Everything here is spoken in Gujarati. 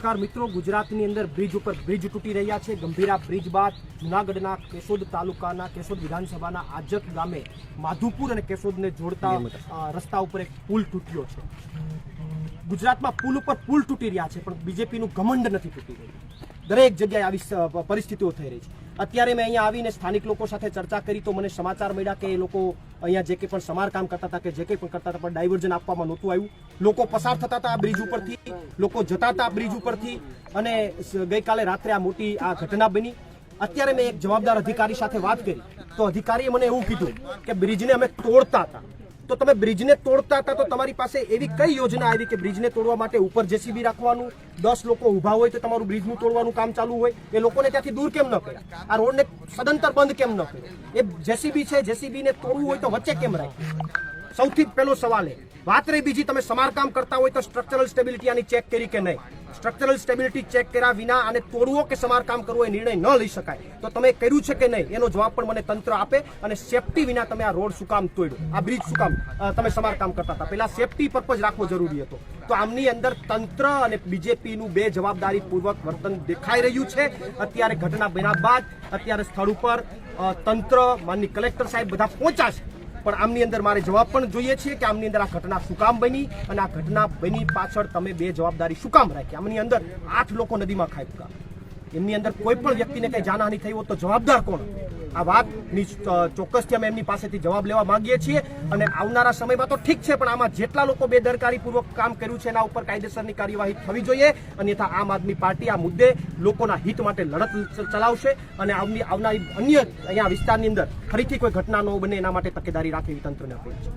નમસ્કાર મિત્રો, ગુજરાતની અંદર બ્રિજ ઉપર બ્રિજ તૂટી રહ્યા છે। ગંભીરા બ્રિજ બાદ જૂનાગઢના કેશોદ તાલુકાના કેશોદ વિધાનસભાના આજક ગામે માધુપુર અને કેશોદને જોડતા રસ્તા ઉપર એક પુલ તૂટ્યો છે। ગુજરાતમાં પુલ ઉપર પુલ તૂટી રહ્યા છે, પણ બીજેપીનું ઘમંડ નથી તૂટી રહ્યું। દરેક જગ્યાએ આવી પરિસ્થિતિઓ થઈ રહી છે। અત્યારે મેં અહીંયા આવીને સ્થાનિક લોકો સાથે ચર્ચા કરી તો મને સમાચાર મળ્યા કે એ લોકો અહીંયા જે કંઈ પણ સમારકામ કરતા હતા કે જે કંઈ પણ કરતા હતા પણ ડાયવર્ઝન આપવામાં નહોતું આવ્યું। લોકો પસાર થતા હતા આ બ્રિજ ઉપરથી, લોકો જતા હતા બ્રિજ ઉપરથી, અને ગઈકાલે રાત્રે આ મોટી આ ઘટના બની। અત્યારે મેં એક જવાબદાર અધિકારી સાથે વાત કરી તો અધિકારીએ મને એવું કીધું કે બ્રિજને અમે તોડતા હતા। તો તમે બ્રિજને તોડતા હતા તો તમારી પાસે એવી કઈ યોજના આવી કે બ્રિજને તોડવા માટે ઉપર જેસીબી રાખવાનું, 10 લોકો ઊભા હોય તો તમારું બ્રિજનું તોડવાનું કામ ચાલુ હોય? એ લોકોને ત્યાંથી દૂર કેમ ન કર્યા? આ રોડને સદંતર બંધ કેમ ન કર્યો? એ જેસીબી છે, જેસીબીને તોડવું હોય તો વચ્ચે કેમ રાખ્યું? સૌથી પહેલો સવાલ એ વાત રહી બીજી, તમે સમારકામ કરતા હોય તો સ્ટ્રક્ચરલ સ્ટેબિલિટી આની ચેક કરી કે નહીં? સ્ટ્રક્ચરલ સ્ટેબિલિટી ચેક કર્યા વિના આને તોડવો કે સમારકામ કરવો એ નિર્ણય ન લઈ શકાય। તો તમે કર્યું છે કે નહીં એનો જવાબ પણ મને તંત્ર આપે, અને સેફટી વિના તમે આ રોડ શું કામ તોડ્યો, આ બ્રિજ શું કામ તમે સમારકામ કરતા હતા? પહેલા સેફટી પર્પઝ રાખવો જરૂરી હતો। તો આમની અંદર તંત્ર અને બીજેપીનું બે જવાબદારીપૂર્વક વર્તન દેખાઈ રહ્યું છે। અત્યારે ઘટના બન્યા બાદ અત્યારે સ્થળ ઉપર તંત્ર, માનની કલેક્ટર સાહેબ બધા પહોંચ્યા છે, પણ આમની અંદર મારે જવાબ પણ જોઈએ છે કે આમની અંદર આ ઘટના શું કામ બની, અને આ ઘટના બની પાછળ તમે બે જવાબદારી શું કામ રાખી? આમની અંદર 8 લોકો નદીમાં ખાબક્યા, એમની અંદર કોઈ પણ વ્યક્તિને કઈ જાનહાનિ થઈ હોત તો જવાબદાર કોણ? આ વાતની ચોક્કસથી અમે એમની પાસેથી જવાબ લેવા માંગીએ છીએ, અને આવનારા સમયમાં તો ઠીક છે, પણ આમાં જેટલા લોકો બેદરકારીપૂર્વક કામ કર્યું છે એના ઉપર કાયદેસરની કાર્યવાહી થવી જોઈએ। અન્યથા આમ આદમી પાર્ટી આ મુદ્દે લોકોના હિત માટે લડત ચલાવશે, અને આવનારી અન્ય અહીંયા વિસ્તારની અંદર ફરીથી કોઈ ઘટના ન બને એના માટે તકેદારી રાખે એવી તંત્રને અપીલ છે।